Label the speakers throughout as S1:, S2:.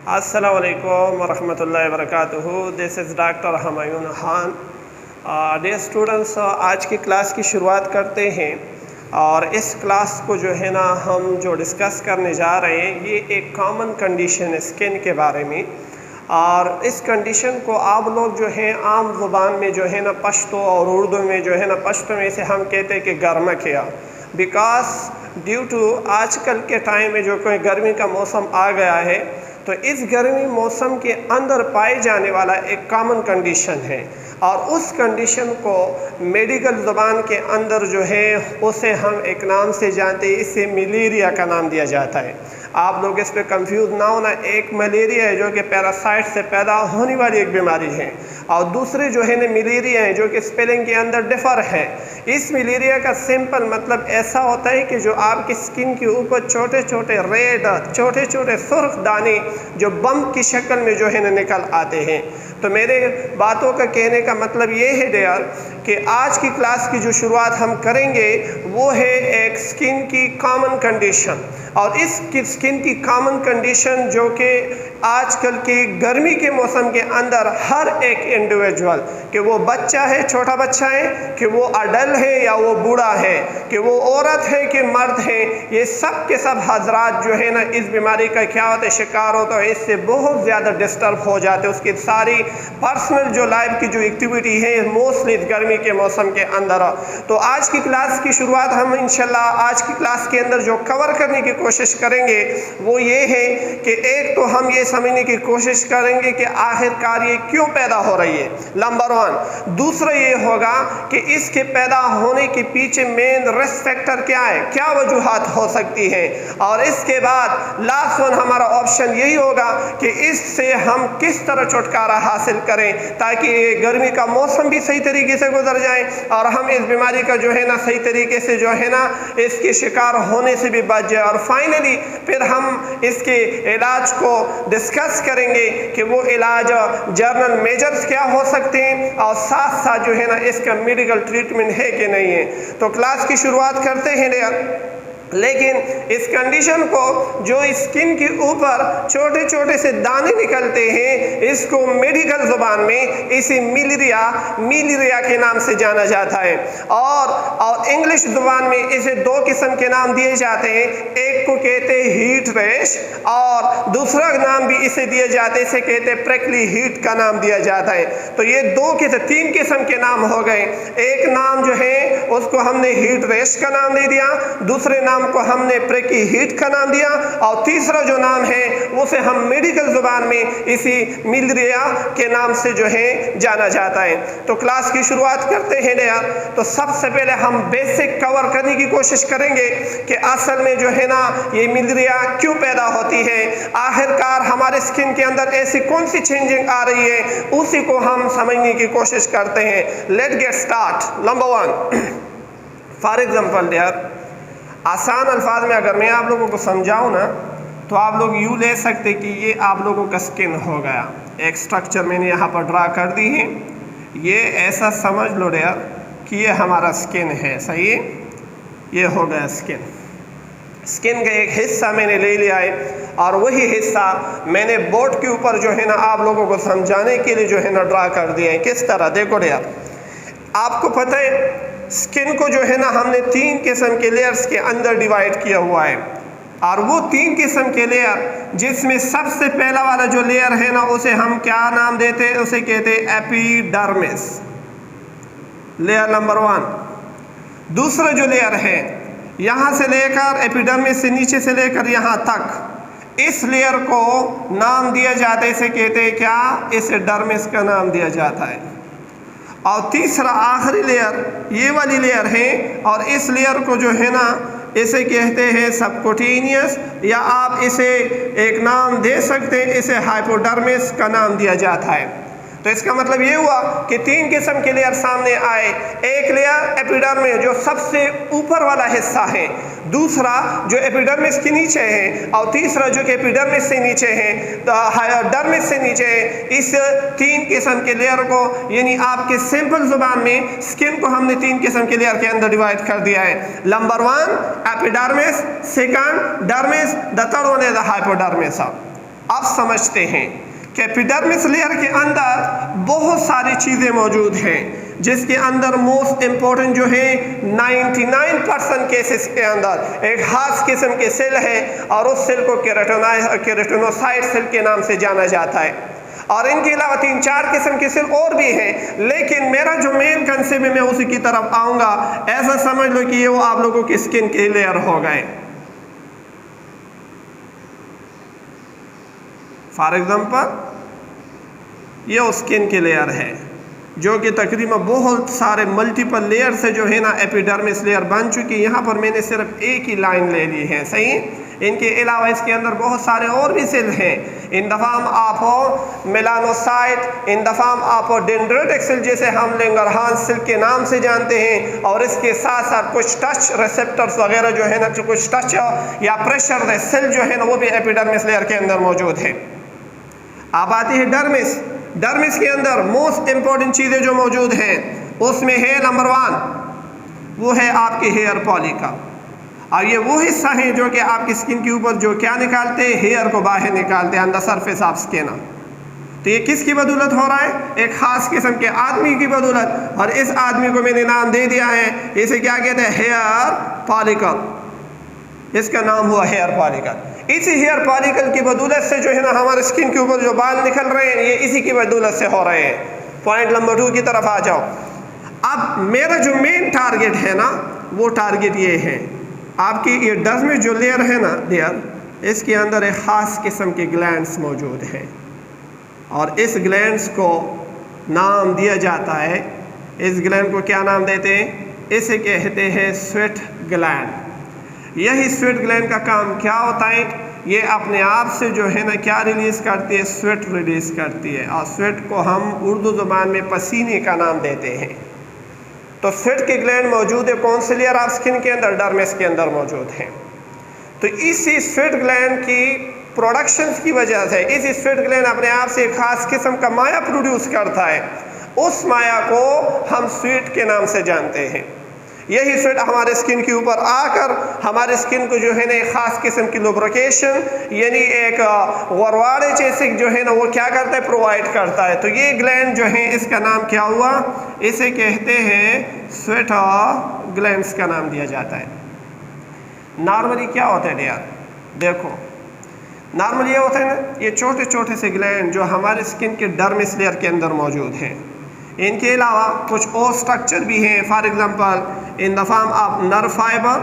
S1: अस्सलाम वालेकुम वरहमतुल्लाहि वबरकातुहू। This is doctor Humayun Khan. Dear students, आज की क्लास की शुरुआत करते हैं। और इस क्लास को जो है ना हम जो डिस्कस करने जा रहे हैं ये एक कॉमन कंडीशन है स्किन के बारे में। और इस कंडीशन को आप लोग जो है आम ज़ुबान में जो है ना पश्तो और उर्दू में जो है ना पश्तो में से हम कहते हैं कि गर्मा किया, बिकॉज ड्यू टू आजकल के टाइम में जो कोई गर्मी का मौसम आ गया है, तो इस गर्मी मौसम के अंदर पाए जाने वाला एक कॉमन कंडीशन है। और उस कंडीशन को मेडिकल ज़ुबान के अंदर जो है उसे हम एक नाम से जानते हैं, इसे मलेरिया का नाम दिया जाता है। आप लोग इस पे कंफ्यूज ना होना। एक मलेरिया है जो कि पैरासाइट से पैदा होने वाली एक बीमारी है, और दूसरे जो है ना मलेरिया है जो कि स्पेलिंग के अंदर डिफ़र है। इस मलेरिया का सिंपल मतलब ऐसा होता है कि जो आपकी स्किन के ऊपर छोटे छोटे रेड छोटे छोटे सुर्ख दाने जो बम की शक्ल में जो है ना निकल आते हैं। तो मेरे बातों का कहने का मतलब ये है डियर कि आज की क्लास की जो शुरुआत हम करेंगे वो है एक स्किन की कॉमन कंडीशन। और इस स्किन की कॉमन कंडीशन जो कि आजकल की गर्मी के मौसम के अंदर हर एक इंडिविजुअल, कि वो बच्चा है, छोटा बच्चा है, कि वो अडल्ट है या वो बूढ़ा है, कि वो औरत है कि मर्द है, ये सब के सब हजरात जो है ना इस बीमारी का क्या होता है शिकार होता है। इससे बहुत ज़्यादा डिस्टर्ब हो जाते हैं। उसकी सारी पर्सनल जो लाइफ की जो एक्टिविटी है मोस्टली इस गर्मी के मौसम के अंदर। तो आज की क्लास की शुरुआत हम इंशाल्लाह आज की क्लास के अंदर जो कवर करने की कोशिश करेंगे वो ये है कि एक तो हम ये समझने की कोशिश करेंगे कि आखिरकार ये क्यों पैदा हो रही है, नंबर 1। दूसरा ये होगा कि इसके पैदा होने के पीछे मेन रिस्क फैक्टर क्या है, क्या वजूहात हो सकती हैं। और इसके बाद लास्ट वन हमारा ऑप्शन यही होगा कि इससे हम किस तरह छुटकारा हासिल करें ताकि ये गर्मी का मौसम भी सही तरीके से गुजर जाए और हम इस बीमारी का जो है ना सही तरीके से जो है ना इसके शिकार होने से भी बच जाए। और फाइनली फिर हम इसके इलाज को डिस्कस करेंगे कि वो इलाज जर्नल मेजर्स क्या हो सकते हैं और साथ साथ जो है ना इसका मेडिकल ट्रीटमेंट है कि नहीं है। तो क्लास की शुरुआत करते हैं। लेकिन इस कंडीशन को जो स्किन के ऊपर छोटे छोटे से दाने निकलते हैं इसको मेडिकल ज़ुबान में इसे मलेरिया के नाम से जाना जाता है। और इंग्लिश ज़ुबान में इसे दो किस्म के नाम दिए जाते हैं। एक को कहते हैं हीट रैश और दूसरा नाम भी इसे दिए जाते हैं, इसे कहते हैं प्रिकली हीट का नाम दिया जाता है। तो ये तीन किस्म के नाम हो गए। एक नाम जो है उसको हमने हीट रैश का नाम दे दिया, दूसरे नाम को हमने प्रिकली हीट का नाम दिया, और तीसरा जो नाम है उसे हम मेडिकल जुबान में इसी मलेरिया के नाम से जो है जाना जाता है। तो क्लास की शुरुआत करते हैं यार। तो सबसे पहले हम बेसिक कवर करने की कोशिश करेंगे कि असल में जो है ना ये मलेरिया क्यों पैदा होती है, आखिरकार हमारे स्किन के अंदर ऐसी कौन सी चेंजिंग आ रही है, उसी को हम समझने की कोशिश करते हैं। Let get start. Number 1, for example यार, आसान अल्फाज में अगर मैं आप लोगों को समझाऊँ ना तो आप लोग यूँ ले सकते कि ये आप लोगों का स्किन हो गया। एक स्ट्रक्चर मैंने यहाँ पर ड्रा कर दी है, ये ऐसा समझ लो यार कि ये हमारा स्किन है, सही है, ये हो गया स्किन। स्किन का एक हिस्सा मैंने ले लिया है और वही हिस्सा मैंने बोर्ड के ऊपर जो है ना आप लोगों को समझाने के लिए जो है ना ड्रा कर दिया है। किस तरह देखो यार, आपको पता है स्किन को जो है ना हमने 3 किस्म के लेयर्स के अंदर डिवाइड किया हुआ है। और वो 3 किस्म के लेयर जिसमें सबसे पहला वाला जो लेयर है ना उसे हम क्या नाम देते हैं, उसे कहते हैं एपिडर्मिस, लेयर नंबर 1। दूसरा जो लेयर है यहाँ से लेकर एपिडर्मिस से नीचे से लेकर यहाँ तक, इस लेयर को नाम दिया जाता है, इसे कहते हैं क्या, इसे डर्मिस का नाम दिया जाता है। और तीसरा आखिरी लेयर ये वाली लेयर है, और इस लेयर को जो है ना इसे कहते हैं सबक्यूटेनियस, या आप इसे एक नाम दे सकते हैं, इसे हाइपोडर्मिस का नाम दिया जाता है। तो इसका मतलब ये हुआ कि 3 किस्म के लेयर सामने आए। एक लेयर एपिडर्मिस जो सबसे ऊपर वाला हिस्सा है, दूसरा जो एपिडर्मिस के नीचे है, और तीसरा जो कि एपिडर्मिस से नीचे है, तो डर्मिस से नीचे है। इस 3 किस्म के लेयर को यानी आपके सिंपल जुबान में स्किन को हमने 3 किस्म के लेयर के अंदर डिवाइड कर दिया है। Number 1 epidermis, second dermis, the third one is the hypodermis. अब समझते हैं कि एपिडर्मिस लेयर के अंदर बहुत सारी चीज़ें मौजूद हैं, जिसके अंदर मोस्ट इम्पोर्टेंट जो है 99% केसेस के अंदर एक खास किस्म के सेल है और उस सेल को केराटिनोसाइट सेल के नाम से जाना जाता है। और इनके अलावा 3-4 किस्म के सेल और भी हैं, लेकिन मेरा जो मेन कंसेप्ट है मैं उसी की तरफ आऊँगा। ऐसा समझ लो कि ये वो आप लोगों की स्किन के लेयर हो गए। फॉर एग्जांपल ये स्किन की लेयर है जो कि तकरीबन बहुत सारे मल्टीपल लेयर से जो है ना एपिडर्मिस लेयर बन चुकी है। यहाँ पर मैंने सिर्फ एक ही लाइन ले ली है, सही। इनके अलावा इसके अंदर बहुत सारे और भी सेल हैं। In the form of melanocyte, in the form of dendritic cell जिसे हम लैंगरहांस सेल के नाम से जानते हैं, और इसके साथ साथ कुछ टच रिसेप्टर्स वगैरह जो है ना, जो कुछ टच या प्रेशर सेल जो है ना वो भी एपिडर्मिस लेयर के अंदर मौजूद है। अब आती है डर्मिस। डर्मिस के अंदर मोस्ट इंपॉर्टेंट चीज़ें जो मौजूद हैं उसमें है नंबर 1 वो है आपके हेयर पॉलिकल। और ये वो हिस्सा है जो कि आपकी स्किन के ऊपर जो क्या निकालते हैं, हेयर को बाहर निकालते हैं on the surface of skin. तो ये किसकी बदौलत हो रहा है? एक खास किस्म के आदमी की बदौलत। और इस आदमी को मैंने नाम दे दिया है, इसे क्या कहते हैं? हेयर पॉलिकल। इसका नाम हुआ हेयर पॉलिकल। इसी हेयर पॉलिकल की बदौलत से जो है ना हमारे स्किन के ऊपर जो बाल निकल रहे हैं ये इसी की बदौलत से हो रहे हैं। पॉइंट नंबर 2 की तरफ आ जाओ। अब मेरा जो मेन टारगेट है ना वो टारगेट ये है, आपकी ये डर्मिस जो लेयर है ना लेयर, इसके अंदर एक ख़ास किस्म के ग्लैंड्स मौजूद है और इस ग्लैंड्स को नाम दिया जाता है। इस ग्लैंड को क्या नाम देते हैं? इसे कहते हैं स्वेट ग्लैंड। यही स्वेट ग्लैंड का काम क्या होता है? ये अपने आप से जो है ना क्या रिलीज़ करती है? स्वेट रिलीज़ करती है। और स्वेट को हम उर्दू ज़ुबान में पसीने का नाम देते हैं। तो स्वेट के ग्लैंड मौजूद है कौन से लेयर ऑफ स्किन के अंदर? डर्मिस के अंदर मौजूद है। तो इसी स्वेट ग्लैंड की प्रोडक्शन की वजह से इसी स्वेट ग्लैंड अपने आप से एक खास किस्म का माया प्रोड्यूस करता है। उस माया को हम स्वेट के नाम से जानते हैं। यही स्वेट हमारे स्किन के ऊपर आकर हमारे स्किन को जो है ना एक ख़ास किस्म की लुब्रिकेशन यानी एक गरवाड़े जैसे जो है ना वो क्या करता है? प्रोवाइड करता है। तो ये ग्लैंड जो है इसका नाम क्या हुआ? इसे कहते हैं स्वेट ग्लैंड्स का नाम दिया जाता है। नॉर्मली क्या होता है यार? देखो नॉर्मली ये होता है ना, ये छोटे छोटे से ग्लैंड जो हमारे स्किन के डर्मिस लेयर के अंदर मौजूद हैं। इनके अलावा कुछ और स्ट्रक्चर भी हैं। For example in the form of nerve fibre,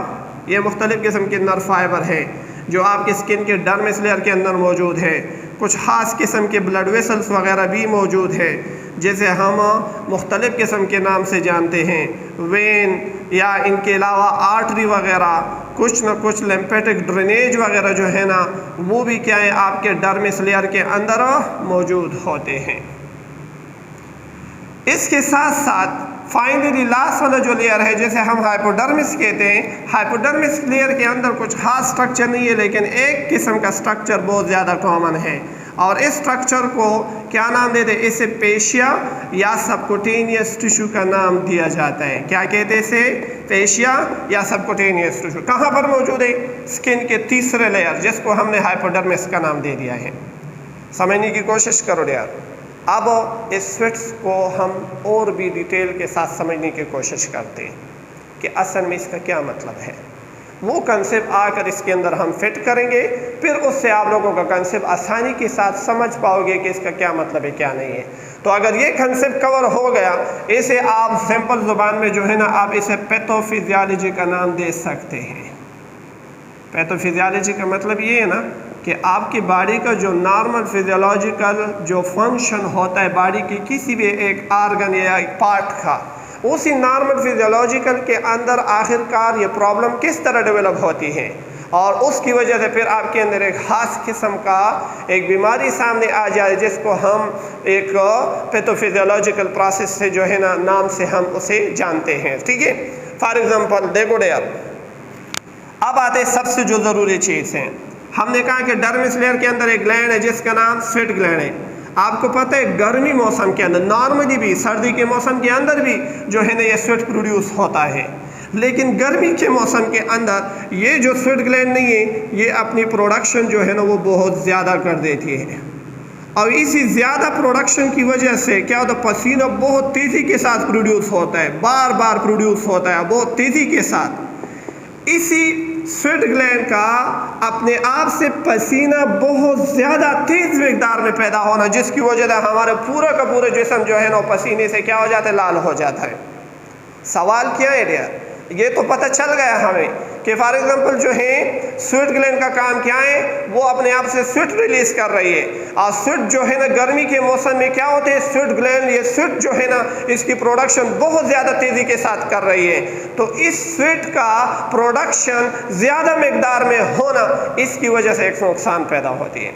S1: ये मुख्तलिफ़ किस्म के नर्व फाइबर है जो आपके स्किन के डर्मिस लेयर के अंदर मौजूद है। कुछ ख़ास किस्म के ब्लड वेसल्स वगैरह भी मौजूद है जिसे हम मुख्तलिफ़ किस्म के नाम से जानते हैं, वेन या इनके अलावा आर्टरी वगैरह, कुछ न कुछ लिम्फेटिक ड्रेनेज वगैरह जो है ना वो भी क्या है आपके डर्मिस लेयर के अंदर मौजूद होते हैं। इसके साथ साथ फाइनली लास्ट वाला जो लेयर है जिसे हम हाइपोडर्मिस कहते हैं, हाइपोडर्मिस लेयर के अंदर कुछ खास स्ट्रक्चर नहीं है लेकिन एक किस्म का स्ट्रक्चर बहुत ज़्यादा कॉमन है और इस स्ट्रक्चर को क्या नाम देते हैं? इसे पेशिया या सबकुटेनियस टिश्यू का नाम दिया जाता है। क्या कहते हैं इसे? पेशिया या सबकुटेनियस टिश्यू। कहाँ पर मौजूद है? स्किन के तीसरे लेयर जिसको हमने हाइपोडर्मिस का नाम दे दिया है। समझने की कोशिश करो यार। अब इस स्वेट्स को हम और भी डिटेल के साथ समझने की कोशिश करते हैं कि असल में इसका क्या मतलब है। वो कंसेप्ट आकर इसके अंदर हम फिट करेंगे, फिर उससे आप लोगों का कंसेप्ट आसानी के साथ समझ पाओगे कि इसका क्या मतलब है क्या नहीं है। तो अगर ये कंसेप्ट कवर हो गया, इसे आप सिंपल ज़ुबान में जो है ना आप इसे पैथोफिजियोलॉजी का नाम दे सकते हैं। पैथोफिजियोलॉजी का मतलब ये है ना कि आपकी बॉडी का जो नॉर्मल फिजियोलॉजिकल जो फंक्शन होता है बॉडी की किसी भी एक आर्गन या एक पार्ट का, उसी नॉर्मल फिजियोलॉजिकल के अंदर आखिरकार ये प्रॉब्लम किस तरह डेवलप होती है और उसकी वजह से फिर आपके अंदर एक ख़ास किस्म का एक बीमारी सामने आ जाए जिसको हम एक पैथोफिजियोलॉजिकल प्रोसेस से जो है ना नाम से हम उसे जानते हैं। ठीक है, फॉर एग्जांपल देखो यार, अब आते सबसे जो ज़रूरी चीज़ है, हमने कहा कि डर्मिस लेयर के अंदर एक ग्लैंड है जिसका नाम स्वेट ग्लैंड है। आपको पता है गर्मी मौसम के अंदर, नॉर्मली भी सर्दी के मौसम के अंदर भी जो है ना ये स्वेट प्रोड्यूस होता है, लेकिन गर्मी के मौसम के अंदर ये जो स्वेट ग्लैंड नहीं है, ये अपनी प्रोडक्शन जो है ना वो बहुत ज़्यादा कर देती है। और इसी ज़्यादा प्रोडक्शन की वजह से क्या होता है, पसीना बहुत तेज़ी के साथ प्रोड्यूस होता है, बार बार प्रोड्यूस होता है बहुत तेज़ी के साथ। इसी स्वेट ग्लैंड का अपने आप से पसीना बहुत ज़्यादा तेज़ मिकदार में पैदा होना, जिसकी वजह से हमारे पूरा का पूरा जिस्म जो है ना पसीने से क्या हो जाता है, लाल हो जाता है। सवाल क्या है डियर, ये तो पता चल गया हमें कि फॉर एग्जांपल जो है स्वेट ग्लैंड का काम क्या है, वो अपने आप से स्वेट रिलीज कर रही है। और स्वेट जो है ना गर्मी के मौसम में क्या होते हैं, स्वेट ग्लैंड ये स्वेट जो है ना इसकी प्रोडक्शन बहुत ज़्यादा तेज़ी के साथ कर रही है। तो इस स्वेट का प्रोडक्शन ज़्यादा मिकदार में होना, इसकी वजह से एक नुकसान पैदा होती है।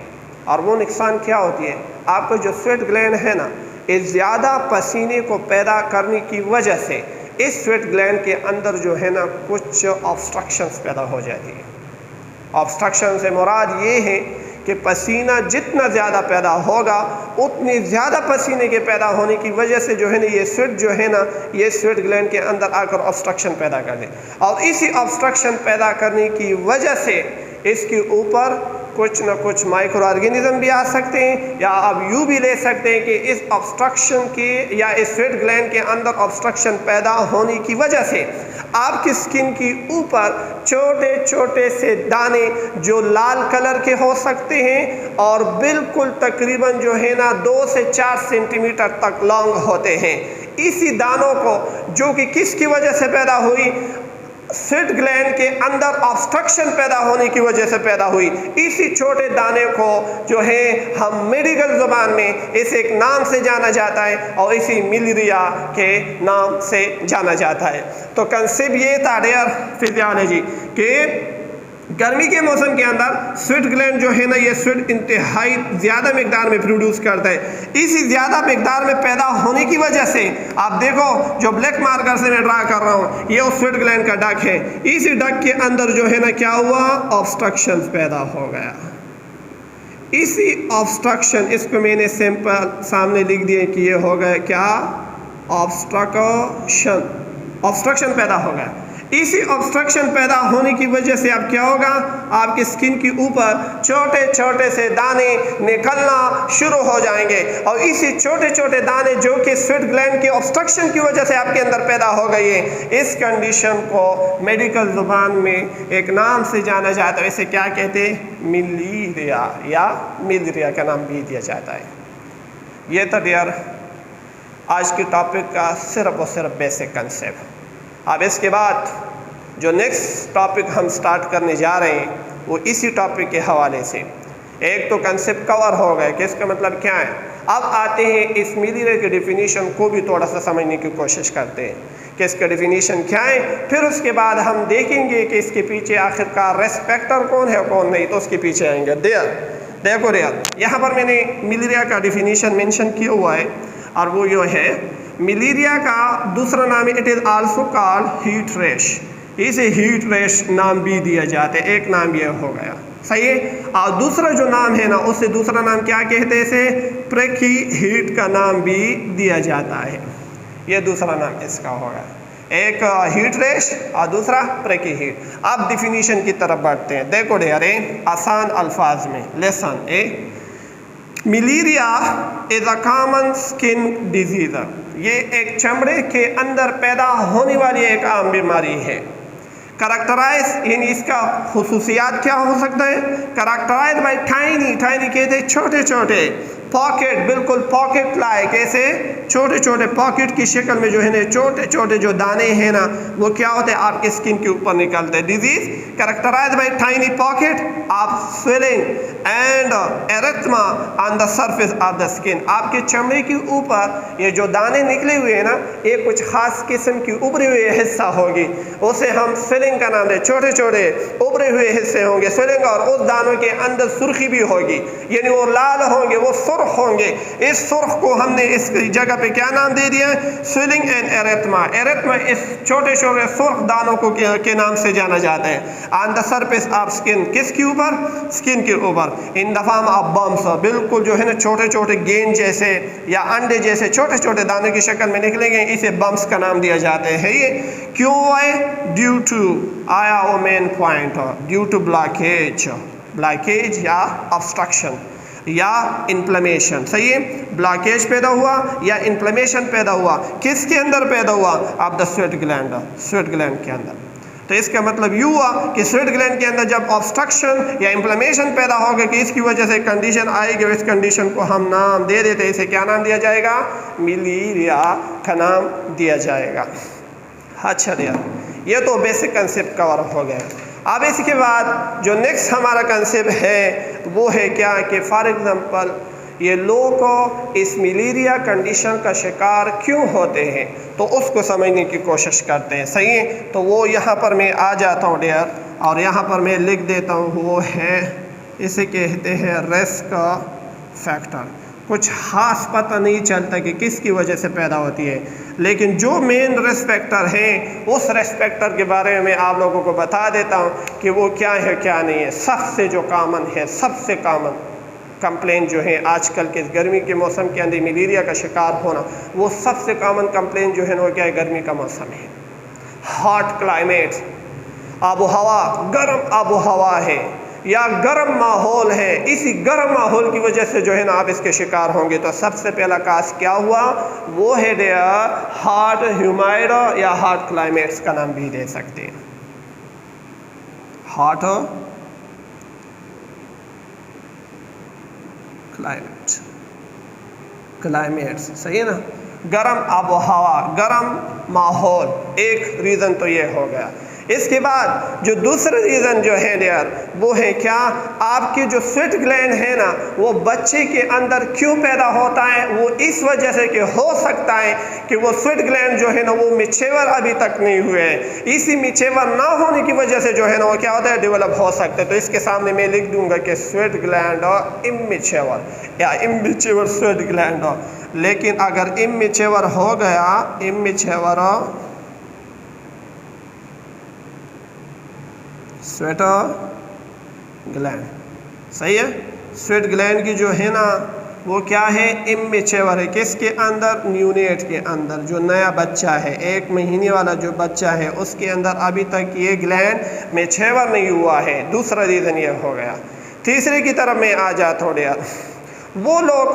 S1: और वो नुकसान क्या होती है, आपका जो स्वेट ग्लैंड है ना, इस ज़्यादा पसीने को पैदा करने की वजह से इस स्वेट ग्लैंड के अंदर जो है ना कुछ ऑब्स्ट्रक्शंस पैदा हो जाती है। ऑब्स्ट्रक्शन से मुराद ये है कि पसीना जितना ज़्यादा पैदा होगा, उतनी ज़्यादा पसीने के पैदा होने की वजह से जो है ना ये स्वेट जो है ना, ये स्वेट ग्लैंड के अंदर आकर ऑब्स्ट्रक्शन पैदा कर दे। और इसी ऑब्स्ट्रक्शन पैदा करने की वजह से इसके ऊपर कुछ न कुछ माइक्रो ऑर्गेनिज्म भी आ सकते हैं, या आप यूँ भी ले सकते हैं कि इस ऑब्स्ट्रक्शन के या इस स्वेट ग्लैंड के अंदर ऑब्स्ट्रक्शन पैदा होने की वजह से आपकी स्किन के ऊपर छोटे छोटे से दाने जो लाल कलर के हो सकते हैं और बिल्कुल तकरीबन जो है ना 2 से 4 सेंटीमीटर तक लॉन्ग होते हैं। इसी दानों को जो कि किसकी वजह से पैदा हुई, स्वेट ग्लैंड के अंदर ऑब्स्ट्रक्शन पैदा होने की वजह से पैदा हुई। इसी छोटे दाने को जो है हम मेडिकल ज़ुबान में इसे एक नाम से जाना जाता है और इसी मिलिरिया के नाम से जाना जाता है। तो कंसेप्ट ये था डियर फिजियोलॉजी कि गर्मी के मौसम के अंदर स्वेट ग्लैंड जो है ना, ये स्वेट इंतहाई ज़्यादा मिकदार में प्रोड्यूस करता है। इसी ज़्यादा मिकदार में पैदा होने की वजह से आप देखो जो ब्लैक मार्कर से मैं ड्रा कर रहा हूँ, ये उस स्वेट ग्लैंड का डक है। इसी डक के अंदर जो है ना क्या हुआ, ऑब्स्ट्रक्शन पैदा हो गया। इसी ऑब्स्ट्रक्शन, इसको मैंने सिंपल सामने लिख दिए कि ये हो गया क्या, ऑब्स्ट्रक्शन पैदा हो गया। इसी ऑब्स्ट्रक्शन पैदा होने की वजह से अब क्या होगा, आपकी स्किन के ऊपर छोटे छोटे से दाने निकलना शुरू हो जाएंगे। और इसी छोटे छोटे दाने जो कि स्वेट ग्लैंड की ऑब्स्ट्रक्शन की वजह से आपके अंदर पैदा हो गई है, इस कंडीशन को मेडिकल ज़ुबान में एक नाम से जाना जाता है। इसे क्या कहते हैं, मिलिरिया, या मिलिरिया का नाम भी दिया जाता है। ये था डियर आज के टॉपिक का सिर्फ और सिर्फ बेसिक कंसेप्ट। अब इसके बाद जो नेक्स्ट टॉपिक हम स्टार्ट करने जा रहे हैं वो इसी टॉपिक के हवाले से, एक तो कंसेप्ट कवर हो गए कि इसका मतलब क्या है। अब आते हैं इस मिलिरिया की डेफिनेशन को भी थोड़ा सा समझने की कोशिश करते हैं कि इसका डेफिनेशन क्या है। फिर उसके बाद हम देखेंगे कि इसके पीछे आखिरकार रेस्पेक्टर कौन है कौन नहीं, तो उसके पीछे आएंगे। देखो डियर, यहाँ पर मैंने मिलिरिया का डेफिनेशन मेंशन किया हुआ है और वो ये है, मिलिरिया का दूसरा नाम है, it is also called heat rash. इसे हीट रैश नाम भी दिया जाता है, एक नाम ये हो गया, सही है। और दूसरा जो नाम है ना, उससे दूसरा नाम क्या कहते हैं, इसे प्रेकी हीट का नाम भी दिया जाता है। ये दूसरा नाम इसका होगा, एक हीट रैश और दूसरा प्रेकी हीट। अब डिफिनीशन की तरफ बढ़ते हैं। देखो डियर, आसान अल्फाज में lesson A, miliaria is a common skin disease. ये एक चमड़े के अंदर पैदा होने वाली एक आम बीमारी है। करैक्टराइज यानी इसका खुसूसियात क्या हो सकता है, करैक्टराइज बाई टाइनी, टाइनी कहते हैं छोटे छोटे, पॉकेट, बिल्कुल पॉकेट लाइक, ऐसे छोटे छोटे पॉकेट की शक्ल में जो है ना छोटे छोटे जो दाने हैं ना, वो क्या होते हैं आपके स्किन के ऊपर निकलते हैं। Disease characterized by tiny pocket of swelling and erythema on the surface of the skin. आपके चमड़े के ऊपर ये जो दाने निकले हुए हैं ना, ये कुछ खास किस्म की उभरे हुए हिस्सा होगी, उसे हम स्वेलिंग का नाम दें। छोटे छोटे उभरे हुए हिस्से होंगे स्वेलिंग, और उस दानों के अंदर सुर्खी भी होगी, यानी वो लाल होंगे, वो सुर्ख सुर्ख होंगे। इस सुर्ख को हमने इस जगह पे क्या नाम दे दिया है? Swelling and एरेथमा। एरेथमा इस छोटे छोटे सुर्ख दानों को के नाम से जाना जाता है। On the surface of skin, किसके ऊपर? स्किन के ऊपर। In the form of bumps, बिल्कुल जो है ना छोटे छोटे गेंद जैसे या अंडे जैसे छोटे छोटे दाने की शक्ल में निकलेंगे, इसे बम्स का नाम दिया जाता है। ये क्यों है? ड्यू टू, आया वो main point, due to blockage, blockage या ऑब्स्ट्रक्शन या इन्फ्लेमेशन। सही है, ब्लॉकेज पैदा हुआ या इन्फ्लेमेशन पैदा हुआ, किसके अंदर पैदा हुआ? Of the sweat gland, sweat gland के अंदर। तो इसका मतलब यूँ हुआ कि स्वेट ग्लैंड के अंदर जब ऑब्स्ट्रक्शन या इन्फ्लेमेशन पैदा होगा कि इसकी वजह से कंडीशन आएगी, इस कंडीशन को हम नाम दे देते हैं। इसे क्या नाम दिया जाएगा? मलेरिया का नाम दिया जाएगा। अच्छा यार, ये तो बेसिक कंसेप्ट कवर हो गया। अब इसके बाद जो नेक्स्ट हमारा कंसेप्ट है वो है क्या कि फॉर एग्ज़ाम्पल ये लोग इस मलेरिया कंडीशन का शिकार क्यों होते हैं, तो उसको समझने की कोशिश करते हैं। सही है, तो वो यहाँ पर मैं आ जाता हूँ डियर, और यहाँ पर मैं लिख देता हूँ, वो है, इसे कहते हैं रिस्क फैक्टर। कुछ खास पता नहीं चलता कि किसकी वजह से पैदा होती है, लेकिन जो मेन रिस्क फैक्टर है उस रिस्क फैक्टर के बारे में आप लोगों को बता देता हूँ कि वो क्या है क्या नहीं है। सबसे जो कॉमन है, सबसे कॉमन कंप्लेंट जो है आजकल के गर्मी के मौसम के अंदर मलेरिया का शिकार होना, वो सबसे कॉमन कंप्लेंट जो है वो क्या है? गर्मी का मौसम है, हॉट क्लाइमेट, आबो हवा, गर्म आबो हवा है या गर्म माहौल है। इसी गर्म माहौल की वजह से जो है ना आप इसके शिकार होंगे। तो सबसे पहला काज क्या हुआ? वो है डियर हॉट ह्यूमिड या हॉट क्लाइमेट्स का नाम भी दे सकते हैं, हॉट क्लाइमेट्स। सही है ना, गर्म आबो हवा, गर्म माहौल, एक रीज़न तो ये हो गया। इसके बाद जो दूसरा रीज़न जो है डियर वो है क्या? आपके जो स्वेट ग्लैंड है ना वो बच्चे के अंदर क्यों पैदा होता है? वो इस वजह से कि हो सकता है कि वो स्वेट ग्लैंड जो है ना वो मैच्योर अभी तक नहीं हुए हैं। इसी मैच्योर ना होने की वजह से जो है ना वो क्या होता है? डेवलप हो सकते हैं। तो इसके सामने मैं लिख दूंगा कि स्वेट ग्लैंड और इमेच्योर या इमेच्योर स्वेट ग्लैंड। लेकिन अगर इमेच्योर हो गया, इमेच्योर स्वेट ग्लैंड, सही है, स्वेट ग्लैंड की जो है ना वो क्या है? इमेच्योर है। किसके अंदर? न्यूनेट के अंदर। जो नया बच्चा है, 1 महीने वाला जो बच्चा है, उसके अंदर अभी तक ये ग्लैंड मैच्योर नहीं हुआ है। दूसरा रीज़न ये हो गया। तीसरे की तरफ मैं आ जाता हूँ डियर, वो लोग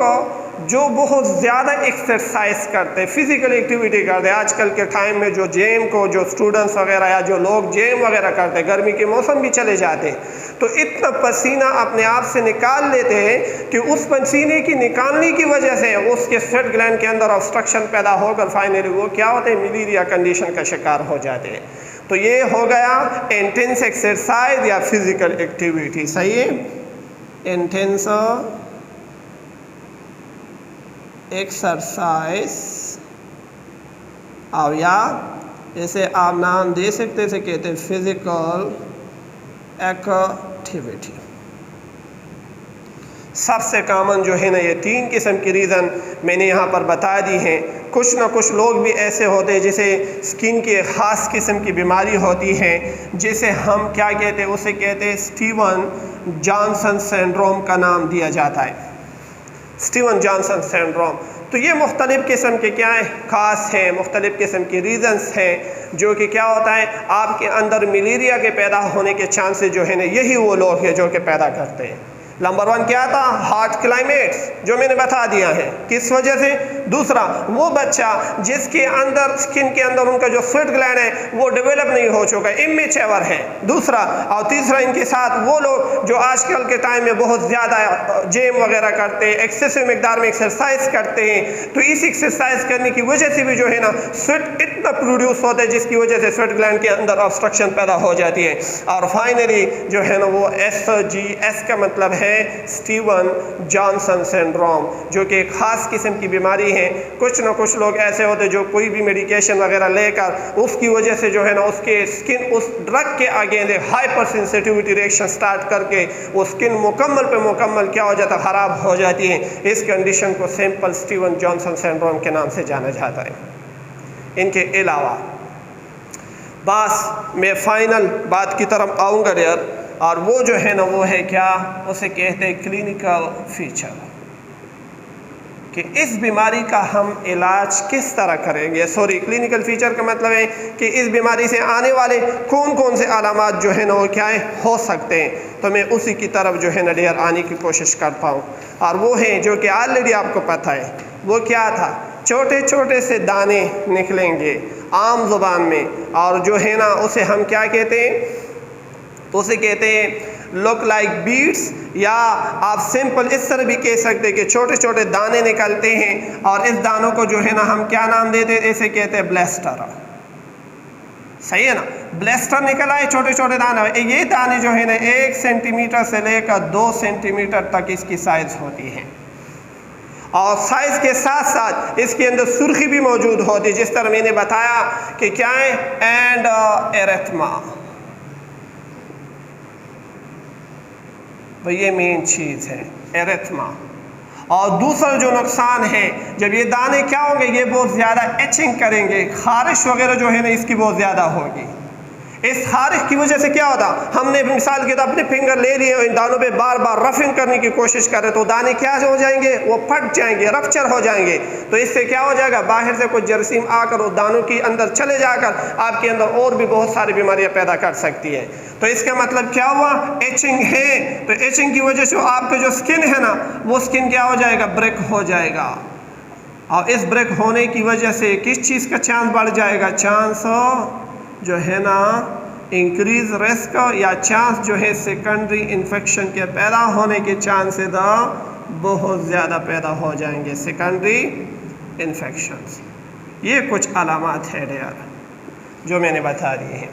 S1: जो बहुत ज़्यादा एक्सरसाइज करते, फिज़िकल एक्टिविटी करते, आजकल के टाइम में जो जिम को जो स्टूडेंट्स वगैरह या जो लोग जिम वगैरह करते, गर्मी के मौसम भी चले जाते, तो इतना पसीना अपने आप से निकाल लेते हैं कि उस पसीने की निकालने की वजह से उसके स्वेट ग्लैंड के अंदर ऑब्स्ट्रक्शन पैदा होकर फाइनली वो क्या होते हैं? मलेरिया कंडीशन का शिकार हो जाते हैं। तो ये हो गया इंटेंस एक्सरसाइज या फिज़िकल एक्टिविटी। सही है, इंटेंस एक्सरसाइज, और या इसे आप नाम दे सकते थे, कहते हैं फिजिकल एक्टिविटी। सबसे कॉमन जो है ना ये 3 किस्म की रीज़न मैंने यहाँ पर बता दी हैं। कुछ ना कुछ लोग भी ऐसे होते हैं जिसे स्किन की ख़ास किस्म की बीमारी होती है, जिसे हम क्या कहते हैं? उसे कहते हैं स्टीवन जॉनसन सिंड्रोम का नाम दिया जाता है, स्टीवन जॉनसन सिंड्रोम। तो ये मुख्तलिफ़ किस्म के क्या है? ख़ास है, मुख्तलिफ़ किस्म के रीज़न्स हैं जो कि क्या होता है आपके अंदर मलेरिया के पैदा होने के चांसेस जो है ना, यही वो लोग हैं जो कि पैदा करते हैं। नंबर 1 क्या था? हॉट क्लाइमेट्स, जो मैंने बता दिया है। किस वजह से? दूसरा, वो बच्चा जिसके अंदर स्किन के अंदर उनका जो स्वेट ग्लैंड है वो डेवलप नहीं हो चुका, इमेच्योर है, दूसरा। और तीसरा, इनके साथ वो लोग जो आजकल के टाइम में बहुत ज़्यादा जिम वगैरह करते हैं, एक्सेसिव मिकदार में एक्सरसाइज करते हैं, तो इस एक्सरसाइज करने की वजह से भी जो है ना स्वेट इतना प्रोड्यूस होता है जिसकी वजह से स्वेट ग्लैंड के अंदर ऑब्स्ट्रक्शन पैदा हो जाती है। और फाइनली जो है ना वो SGS का मतलब है स्टीवन जॉनसन सिंड्रोम, जो कि एक ख़ास किस्म की बीमारी है हैं। कुछ ना कुछ लोग ऐसे होते हैं जो कोई भी मेडिकेशन वगैरह लेकर उसकी वजह से जो है ना उसके स्किन उस ड्रग के against hyper sensitivity reaction start करके वो स्किन मुकम्मल पे मुकम्मल क्या हो जाता है, ख़राब हो जाती है। इस कंडीशन को सिंपल स्टीवन जॉनसन सिंड्रोम के नाम से जाना जाता है। इनके अलावा बस मैं फाइनल बात की तरफ आऊँगा यार, और वो जो है ना वो है क्या, उसे कहते हैं क्लिनिकल फीचर, कि इस बीमारी का हम इलाज किस तरह करेंगे। सॉरी, क्लिनिकल फीचर का मतलब है कि इस बीमारी से आने वाले कौन कौन से अलामात जो है ना वो क्या है हो सकते हैं। तो मैं उसी की तरफ जो है ना डियर आने की कोशिश करता हूँ, और वो है जो कि ऑलरेडी आपको पता है। वो क्या था, छोटे छोटे से दाने निकलेंगे आम ज़ुबान में, और जो है ना उसे हम क्या कहते हैं, उसे कहते हैं लुक लाइक बीड्स, या आप सिंपल इस तरह भी कह सकते हैं कि छोटे छोटे दाने निकलते हैं, और इस दानों को जो है ना हम क्या नाम देते हैं, इसे कहते हैं ब्लेस्टर। सही है ना, ब्लेस्टर निकल आए छोटे छोटे दाने। ये दाने जो है ना 1 सेंटीमीटर से लेकर 2 सेंटीमीटर तक इसकी साइज़ होती है, और साइज़ के साथ साथ इसके अंदर सुर्खी भी मौजूद होती है, जिस तरह मैंने बताया कि क्या है एंड एरेथमा। तो ये मेन चीज़ है एरेथमा। और दूसरा जो नुकसान है, जब ये दाने क्या होंगे, ये बहुत ज़्यादा एचिंग करेंगे, खारिश वगैरह जो है ना इसकी बहुत ज़्यादा होगी। इस खारिश की वजह से क्या होता, हमने मिसाल के तो अपने फिंगर ले लिए, इन दानों पे बार बार रफिंग करने की कोशिश करें तो दाने क्या हो जाएंगे, वो फट जाएंगे, रप्चर हो जाएंगे। तो इससे क्या हो जाएगा, बाहर से कोई जरासीम आकर वो दानों के अंदर चले जाकर आपके अंदर और भी बहुत सारी बीमारियां पैदा कर सकती है। तो इसका मतलब क्या हुआ, एचिंग है। तो एचिंग की वजह से आपका जो स्किन है ना, वो स्किन क्या हो जाएगा, ब्रेक हो जाएगा। और इस ब्रेक होने की वजह से किस चीज़ का चांस बढ़ जाएगा, चांस जो है ना इंक्रीज रिस्क, या चांस जो है सेकेंडरी इन्फेक्शन के पैदा होने के चांसेस बहुत ज़्यादा पैदा हो जाएंगे, सेकेंडरी इन्फेक्शंस। ये कुछ अलामात है यार जो मैंने बता दिए हैं।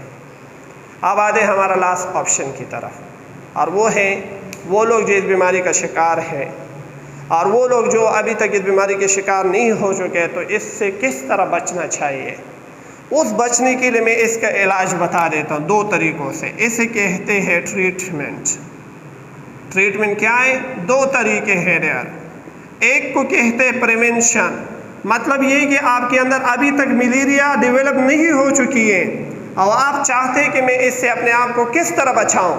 S1: अब आते हमारा लास्ट ऑप्शन की तरफ, और वो है वो लोग जो इस बीमारी का शिकार है, और वो लोग जो अभी तक इस बीमारी के शिकार नहीं हो चुके, तो इससे किस तरह बचना चाहिए। उस बचने के लिए मैं इसका इलाज बता देता हूँ 2 तरीक़ों से। इसे कहते हैं ट्रीटमेंट। ट्रीटमेंट क्या है, 2 तरीके हैं यार। एक को कहते हैं प्रिवेंशन, मतलब ये कि आपके अंदर अभी तक मलेरिया डेवलप नहीं हो चुकी है और आप चाहते हैं कि मैं इससे अपने आप को किस तरह बचाऊं,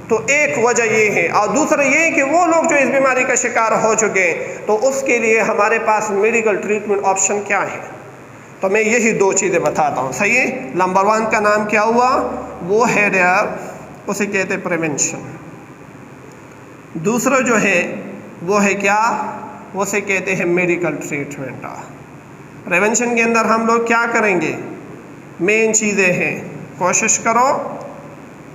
S1: तो एक वजह ये है। और दूसरा ये है कि वो लोग जो इस बीमारी का शिकार हो चुके हैं, तो उसके लिए हमारे पास मेडिकल ट्रीटमेंट ऑप्शन क्या है। तो मैं यही 2 चीज़ें बताता हूँ, सही है। नंबर 1 का नाम क्या हुआ, वो है यार, उसे कहते हैं प्रिवेंशन। दूसरा जो है वो है क्या, उसे कहते हैं मेडिकल ट्रीटमेंट। प्रिवेंशन के अंदर हम लोग क्या करेंगे, मेन चीज़ें हैं, कोशिश करो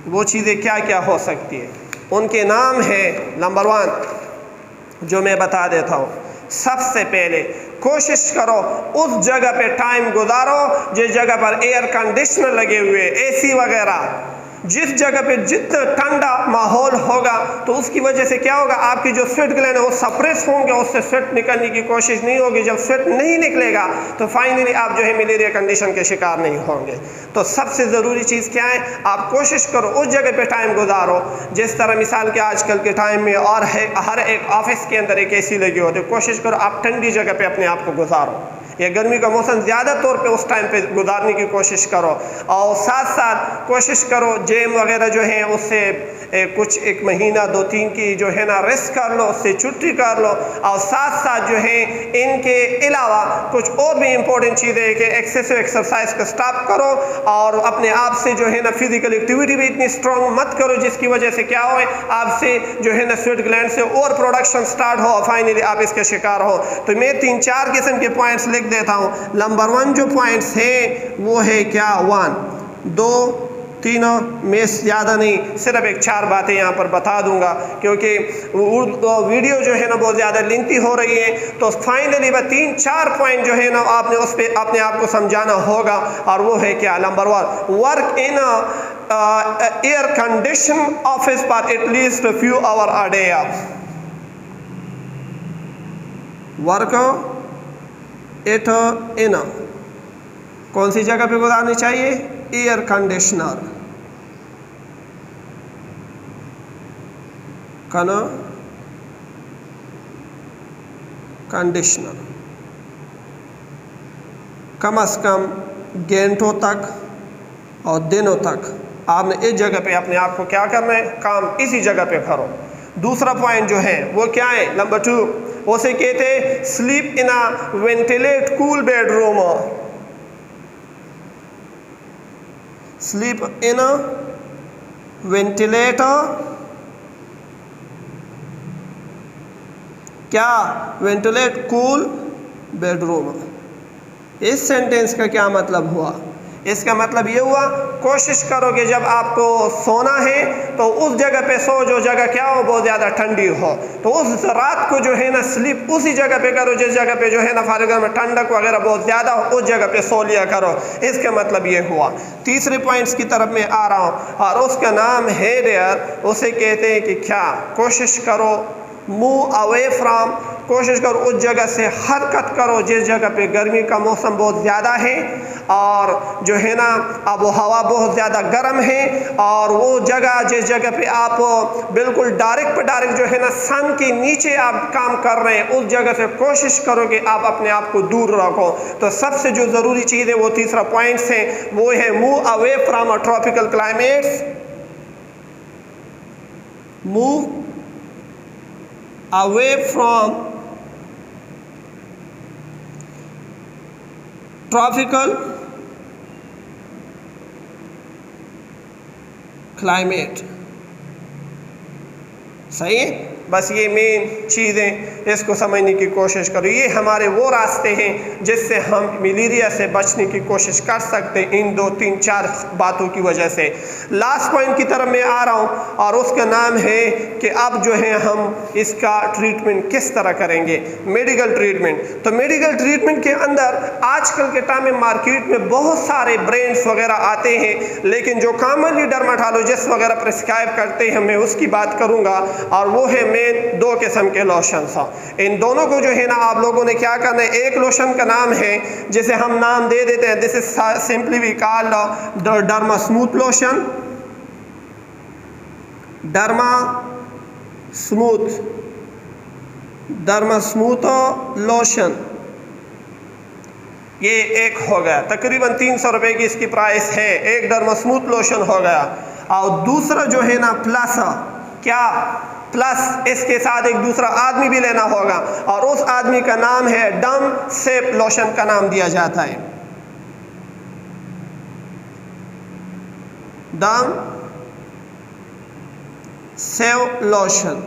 S1: वो चीज़ें क्या क्या हो सकती है, उनके नाम है। नंबर 1 जो मैं बता देता हूँ, सबसे पहले कोशिश करो उस जगह पे टाइम गुजारो जिस जगह पर एयर कंडीशनर लगे हुए, एसी वगैरह। जिस जगह पे जितना ठंडा माहौल होगा तो उसकी वजह से क्या होगा, आपकी जो स्वेट ग्लैंड है वो सप्रेस होंगे, उससे स्वेट निकलने की कोशिश नहीं होगी। जब स्वेट नहीं निकलेगा तो फाइनली आप जो है मलेरिया कंडीशन के शिकार नहीं होंगे। तो सबसे ज़रूरी चीज़ क्या है, आप कोशिश करो उस जगह पे टाइम गुजारो जिस तरह मिसाल के आजकल के टाइम में और हर एक ऑफिस के अंदर एक एसी लगे होते, कोशिश करो आप ठंडी जगह पे अपने आप को गुजारो। या गर्मी का मौसम ज़्यादा तौर पे उस टाइम पे गुजारने की कोशिश करो, और साथ साथ कोशिश करो जेम वगैरह जो है उससे कुछ 1 महीना 2-3 की जो है ना रेस्ट कर लो, उससे छुट्टी कर लो। और साथ साथ जो है इनके अलावा कुछ और भी इम्पोर्टेंट चीज़ें है कि एक्सेसिव एक्सरसाइज का स्टॉप करो, और अपने आप से जो है ना फिजिकल एक्टिविटी भी इतनी स्ट्रॉन्ग मत करो जिसकी वजह से क्या हो, आपसे जो है ना स्वेट ग्लैंड से और प्रोडक्शन स्टार्ट हो और फाइनली आप इसके शिकार हो। तो मैं 3-4 किस्म के पॉइंट्स लिख देता हूँ। नंबर 1 जो पॉइंट्स है वो है क्या, 1, 2, 3 में ज़्यादा नहीं, सिर्फ 1-4 बातें यहाँ पर बता दूंगा क्योंकि वीडियो जो है ना बहुत ज़्यादा लेंथी हो रही है। तो फाइनली वह 3-4 पॉइंट जो है ना आपने उस पर अपने आप को समझाना होगा, और वो है क्या। Number 1, work in air condition office for at least few hours a day। Work it in, कौन सी जगह पे गुजारनी चाहिए? एयर कंडीशनर, कंडीशनर, कम से कम घंटों तक और दिनों तक आपने इस जगह पे अपने आप को क्या करना है? काम इसी जगह पे करो। दूसरा पॉइंट जो है वो क्या है? नंबर 2, उसे कहते हैं sleep in a ventilate cool bedroom. Sleep in a ventilator, क्या? Ventilate cool bedroom. इस सेंटेंस का क्या मतलब हुआ? इसका मतलब ये हुआ, कोशिश करो कि जब आपको सोना है तो उस जगह पे सो जो जगह क्या हो, बहुत ज़्यादा ठंडी हो। तो उस रात को जो है ना स्लीप उसी जगह पे करो जिस जगह पे जो है ना फॉर एग्जाम्पल ठंडक वगैरह बहुत ज़्यादा हो, उस जगह पे सो लिया करो। इसका मतलब ये हुआ। तीसरे पॉइंट्स की तरफ मैं आ रहा हूँ और उसका नाम है देयर। उसे कहते हैं कि क्या? कोशिश करो, मूव अवे फ्रॉम, कोशिश करो उस जगह से हरकत करो जिस जगह पे गर्मी का मौसम बहुत ज़्यादा है और जो है ना अब हवा बहुत ज़्यादा गर्म है, और वो जगह जिस जगह पे आप बिल्कुल डायरेक्ट जो है ना सन के नीचे आप काम कर रहे हैं, उस जगह से कोशिश करो कि आप अपने आप को दूर रखो। तो सबसे जो ज़रूरी चीज़ है वो तीसरा पॉइंट्स है, वो है move away from a tropical climates, move away from tropical climate। सही है? बस ये मेन चीज़ें इसको समझने की कोशिश करो। ये हमारे वो रास्ते हैं जिससे हम मलेरिया से बचने की कोशिश कर सकते हैं, इन 2, 3, 4 बातों की वजह से। लास्ट पॉइंट की तरफ मैं आ रहा हूँ और उसका नाम है कि अब जो है हम इसका ट्रीटमेंट किस तरह करेंगे, मेडिकल ट्रीटमेंट। तो मेडिकल ट्रीटमेंट के अंदर आजकल के टाइम में मार्केट में बहुत सारे ब्रांड्स वगैरह आते हैं, लेकिन जो कॉमनली डर्माटोलॉजिस्ट वगैरह प्रिस्क्राइब करते हैं मैं उसकी बात करूँगा, और वो है 2 किस्म के लोशंस। इन दोनों को जो है ना आप लोगों ने क्या करना है, एक लोशन का नाम है जिसे हम नाम दे देते हैं, this is simply we called the derma smooth lotion, derma smooth lotion. ये एक हो गया, तकरीबन 300 रुपये की इसकी प्राइस है, एक डर्मा स्मूथ लोशन हो गया। और दूसरा जो है ना प्लस, क्या? प्लस इसके साथ एक दूसरा आदमी भी लेना होगा, और उस आदमी का नाम है डम सेप लोशन का नाम दिया जाता है, डम सेव लोशन।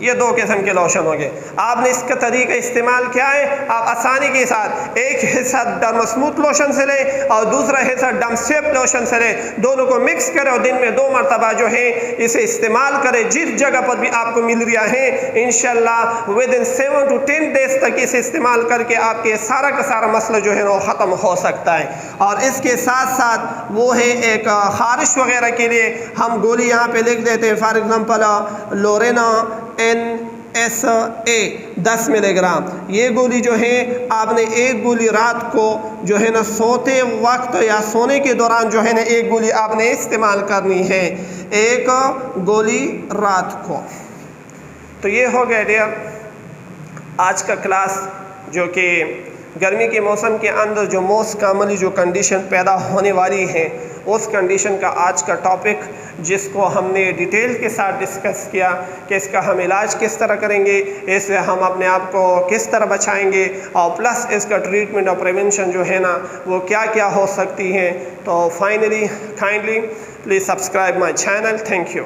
S1: ये 2 किस्म के लोशन हो गए। आपने इसका तरीका इस्तेमाल क्या है, आप आसानी के साथ एक हिस्सा डर्मा स्मूथ लोशन से लें और दूसरा हिस्सा डम सेप लोशन से लें, दोनों को मिक्स करें और दिन में 2 मरतबा जो है इसे इस्तेमाल करें। जिस जगह पर भी आपको मलेरिया है, इंशाल्लाह विद इन 7 to 10 डेज तक इसे इस्तेमाल करके आपके सारा का सारा मसला जो है वो ख़त्म हो सकता है। और इसके साथ साथ वो है एक खारिश वगैरह के लिए हम गोली यहाँ पे लिख देते हैं, for example Lorena NSA 10 milligram. ये गोली जो है आपने एक गोली रात को जो है ना सोते वक्त या सोने के दौरान जो है ना एक गोली आपने इस्तेमाल करनी है, एक गोली रात को। तो ये हो गया डियर आज का क्लास, जो कि गर्मी के मौसम के अंदर जो मोस्ट कॉमनली जो कंडीशन पैदा होने वाली है उस कंडीशन का आज का टॉपिक, जिसको हमने डिटेल के साथ डिस्कस किया कि इसका हम इलाज किस तरह करेंगे, इससे हम अपने आप को किस तरह बचाएंगे, और प्लस इसका ट्रीटमेंट और प्रिवेंशन जो है ना वो क्या क्या हो सकती हैं। तो finally kindly please subscribe my channel. Thank you.